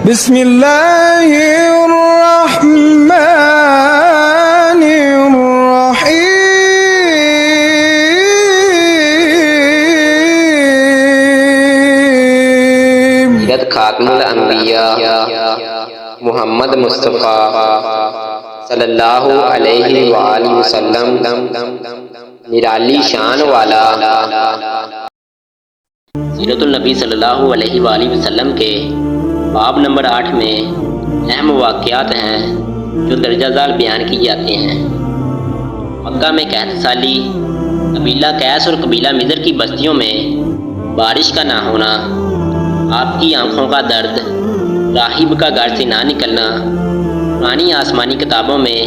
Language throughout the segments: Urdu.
بسم اللہ الرحمن الرحیم۔ سیرت خاتم الانبیاء محمد مصطفیٰ صلی اللہ علیہ وآلہ وسلم نرالی شان والا سیرت النبی صلی اللہ علیہ وآلہ وسلم کے باب نمبر 8 میں اہم واقعات ہیں جو درجہ ذیل بیان کی جاتے ہیں۔ مکہ میں قحط سالی، قبیلہ قیس اور قبیلہ مضر کی بستیوں میں بارش کا نہ ہونا، آپ کی آنکھوں کا درد، راہب کا گھر سے نہ نکلنا، پرانی آسمانی کتابوں میں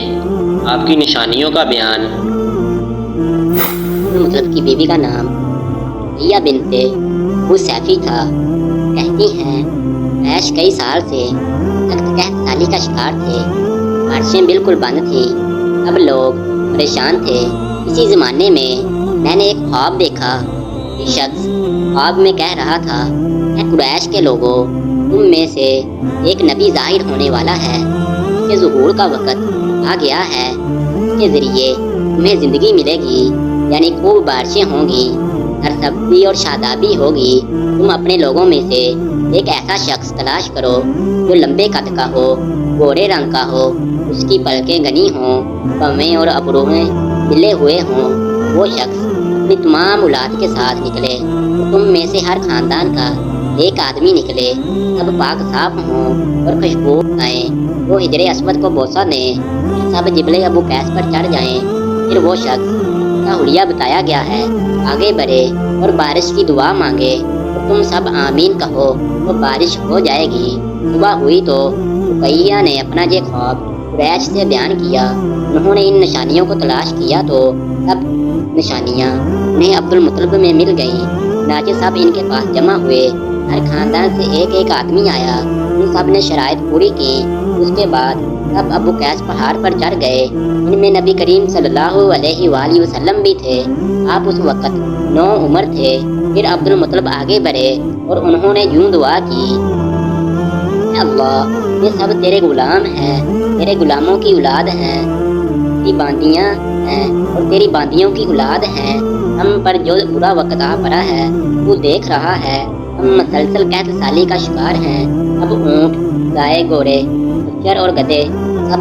آپ کی نشانیوں کا بیان۔ مطلب کی بیوی کا نام ریا بنت ابو سیفی تھا۔ کہتی ہیں قریش کئی سال سے سخت قحط سالی کا شکار تھے، بارشیں بالکل بند تھیں، سب لوگ پریشان تھے۔ اسی زمانے میں نے ایک خواب دیکھا۔ یہ شخص خواب میں کہہ رہا تھا، اے قریش کے لوگوں، تم میں سے ایک نبی ظاہر ہونے والا ہے، اس کے ظہور کا وقت آ گیا ہے، اس کے ذریعے تمہیں زندگی ملے گی، یعنی خوب بارشیں ہوں گی، سرسبزی اور شادابی ہوگی۔ تم اپنے لوگوں میں سے ایک ایسا شخص تلاش کرو جو لمبے قد کا ہو، گورے رنگ کا ہو، اس کی پلکیں گنی ہوں، پویں اور ابرویں ملے ہوئے ہوں۔ وہ شخص اپنی تمام اولاد کے ساتھ نکلے، تم میں سے ہر خاندان کا ایک آدمی نکلے، سب پاک صاف ہوں اور خوشبو آئیں۔ وہ حجر اسود کو بوسہ دیں، سب جبل ابو قیس پر چڑھ جائیں۔ پھر وہ شخص کا حلیہ بتایا گیا ہے، آگے بڑھے اور بارش کی دعا مانگے، تم سب آمین کہو تو بارش ہو جائے گی۔ صبح ہوئی تو رقیہ نے اپنا یہ خواب قریش سے بیان کیا۔ انہوں نے ان نشانیوں کو تلاش کیا تو سب نشانیاں انہیں عبد المطلب میں مل گئیں۔ چنانچہ سب ان کے پاس جمع ہوئے، ہر خاندان سے ایک ایک آدمی آیا، ان سب نے شرائط پوری کی۔ اس کے بعد سب ابو قیس پہاڑ پر چڑھ گئے۔ ان میں نبی کریم صلی اللہ علیہ وآلہ وسلم بھی تھے۔ آپ اس وقت 9 عمر تھے۔ پھر عبد المطلب آگے بڑھے اور انہوں نے یوں دعا کی، اے اللہ، یہ سب تیرے غلام ہیں، تیرے غلاموں کی اولاد ہیں، تیری باندیاں ہیں اور تیری باندیوں کی اولاد ہیں۔ ہم پر جو برا وقت آ پڑا ہے وہ دیکھ رہا ہے، ہم مسلسل قحط سالی کا شکار ہیں۔ اب اونٹ، گائے، گھوڑے، خچر اور گدھے سب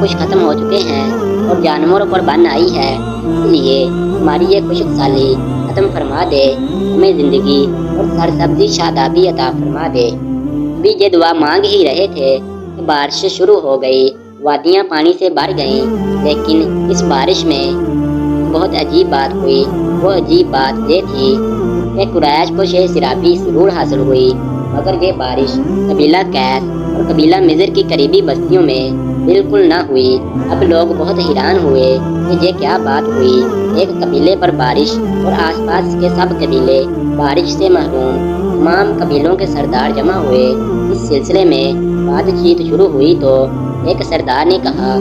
کچھ ختم ہو چکے ہیں اور جانوروں پر بن آئی ہے، اس لیے ہماری یہ خشک سالی ختم فرما دے، ہمیں زندگی اور سرسبزی شادابی عطا فرما دے۔ ابھی یہ دعا مانگ ہی رہے تھے کہ بارش شروع ہو گئی، وادیاں پانی سے بھر گئیں۔ لیکن اس بارش میں بہت عجیب بات ہوئی۔ وہ عجیب بات یہ تھی کہ قریش کو شہ سرابی ضرور حاصل ہوئی، مگر یہ بارش قبیلہ قیس اور قبیلہ مضر کی قریبی بستیوں میں بالکل نہ ہوئی۔ اب لوگ بہت حیران ہوئے کہ یہ کیا بات ہوئی، ایک قبیلے پر بارش اور آس پاس کے سب قبیلے بارش سے محروم۔ تمام قبیلوں کے سردار جمع ہوئے۔ اس سلسلے میں بات چیت شروع ہوئی تو ایک سردار نے کہا،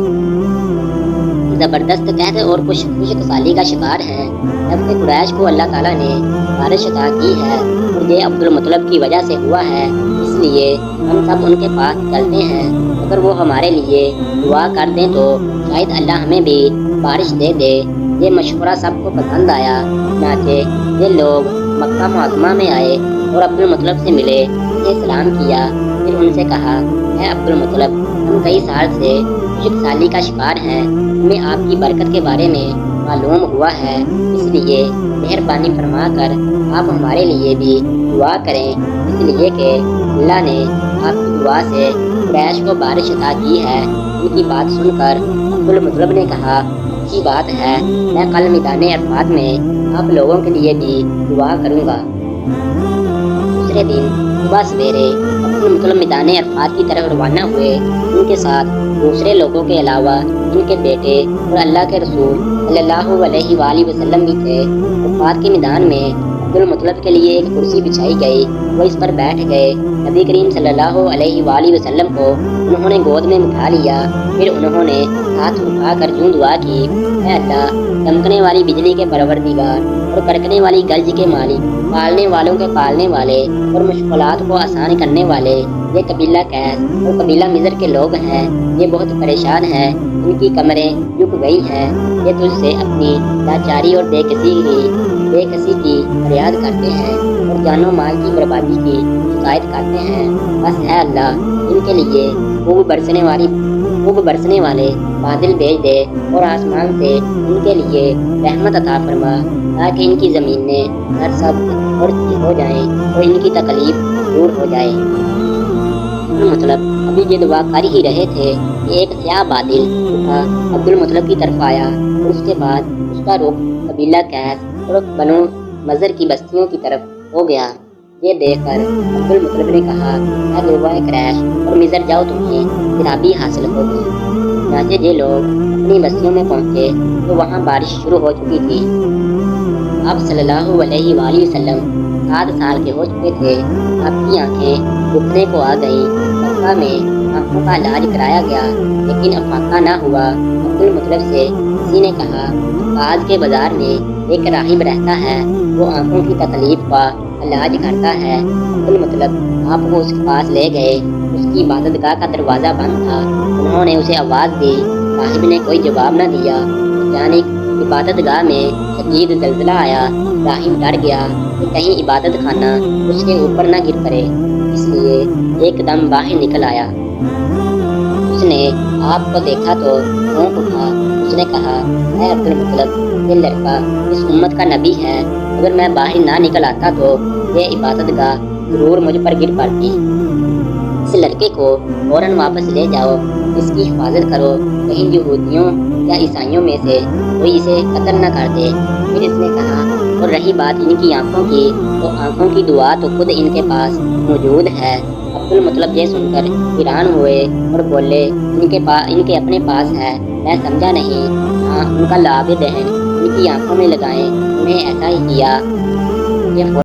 زبردست قحط اور خشک سالی کا شکار ہیں، جبکہ قریش کو اللہ تعالیٰ نے بارش عطا کی ہے اور یہ عبد المطلب کی وجہ سے ہوا ہے، اس لیے ہم سب ان کے پاس چلتے ہیں۔ اگر وہ ہمارے لیے دعا کر دیں تو شاید اللہ ہمیں بھی بارش دے دے۔ یہ مشورہ سب کو پسند آیا۔ چنانچہ یہ لوگ مکہ معظمہ میں آئے اور عبد المطلب سے ملے، انہیں سلام کیا، پھر ان سے کہا، اے عبد المطلب، ہم کئی سال سے خشک سالی کا شکار ہیں، ہمیں آپ کی برکت کے بارے میں معلوم ہوا ہے، اس لیے مہربانی فرما کر آپ ہمارے لیے بھی دعا کریں، اس لیے کہ اللہ نے آپ کی دعا سے قریش کو بارش عطا کی ہے۔ ان کی بات سن کر عبد المطلب نے کہا، اچھی بات ہے، میں کل میدان عرفات میں آپ لوگوں کے لیے بھی دعا کروں گا۔ دوسرے دن صبح سویرے عبد المطلب میدان عرفات کی طرف روانہ ہوئے۔ ان کے ساتھ دوسرے لوگوں کے علاوہ ان کے بیٹے اور اللہ کے رسول صلی اللہ علیہ وآلہ وسلم بھی تھے۔ عرفات کے میدان میں عبد عبد المطلب کے لیے ایک کرسی بچھائی گئی، وہ اس پر بیٹھ گئے۔ نبی کریم صلی اللہ علیہ وآلہ وسلم کو انہوں نے گود میں اٹھا لیا، پھر انہوں نے ہاتھ اٹھا کر یوں دعا کی، اے اللہ، چمکنے والی بجلی کے پروردگار اور کڑکنے والی گرج کے مالک، پالنے والوں کے پالنے والے اور مشکلات کو آسان کرنے والے، یہ قبیلہ قیس اور قبیلہ مضر کے لوگ ہیں، یہ بہت پریشان ہیں، ان کی کمریں جھک گئی ہیں، یہ تجھ سے اپنی لاچاری اور بے کسی کی فریاد کرتے ہیں اور جان و مال کی بربادی کی شکایت کرتے ہیں۔ بس اے اللہ، ان کے لیے خوب برسنے والے بادل بھیج دے اور آسمان سے ان کے لیے رحمت عطا فرما، تاکہ ان کی زمینیں سرسبز اور ہو جائیں اور ان کی تکلیف دور ہو جائے۔ مطلب ابھی یہ دعا کر ہی رہے تھے کہ ایک سیاہ بادل اٹھا عبد المطلب کی طرف آیا اور اس کے بعد اس کا رخ قبیلہ قیس اور بنو مضر کی بستیوں کی طرف ہو گیا۔ یہ دیکھ کر عبد المطلب نے کہا، اے گروہ قریش اور مضر، جاؤ، تمہیں خرابی حاصل ہوگی۔ چنانچہ یہ لوگ اپنی بستیوں میں پہنچے تو وہاں بارش شروع ہو چکی تھی۔ آپ صلی اللہ علیہ وآلہ وسلم 7 سال کے ہو چکے تھے۔ آپ کی آنکھیں دکھنے کو آ گئیں۔ مکہ میں آنکھوں کا علاج کرایا گیا لیکن افاقہ نہ ہوا۔ عبد المطلب سے کسی نے کہا، آج کے بازار میں ایک راہب رہتا ہے، وہ آنکھوں کی تکلیف کا علاج کرتا ہے۔ عبد المطلب آپ کو اس کے پاس لے گئے۔ اس کی عبادت گاہ کا دروازہ بند تھا۔ انہوں نے اسے آواز دی، راہب نے کوئی جواب نہ دیا۔ اچانک عبادت گاہ میں شدید زلزلہ آیا۔ راہب ڈر گیا کہ کہیں عبادت خانہ اس کے اوپر نہ گر پڑے، اس لیے ایک دم باہر نکل آیا۔ اس نے آپ کو دیکھا تو چونک اٹھا۔ اس نے کہا، اے عبد المطلب، یہ لڑکا اس امت کا نبی ہے، اگر میں باہر نہ نکل آتا تو یہ عبادت گاہ ضرور مجھ پر گر پڑتی۔ اس لڑکے کو فوراً واپس لے جاؤ، اس کی حفاظت کرو، کہیں یہودیوں یا عیسائیوں میں سے کوئی اسے قتل نہ کر دے۔ پھر اس نے کہا، اور رہی بات ان کی آنکھوں کی، تو آنکھوں کی دعا تو خود ان کے پاس موجود ہے۔ عبد المطلب یہ سن کر حیران ہوئے اور بولے، ان کے اپنے پاس ہے، میں سمجھا نہیں۔ ہاں، ان کا لابد ہے، ان کی آنکھوں میں لگائیں، انہیں ایسا ہی کیا۔ یہ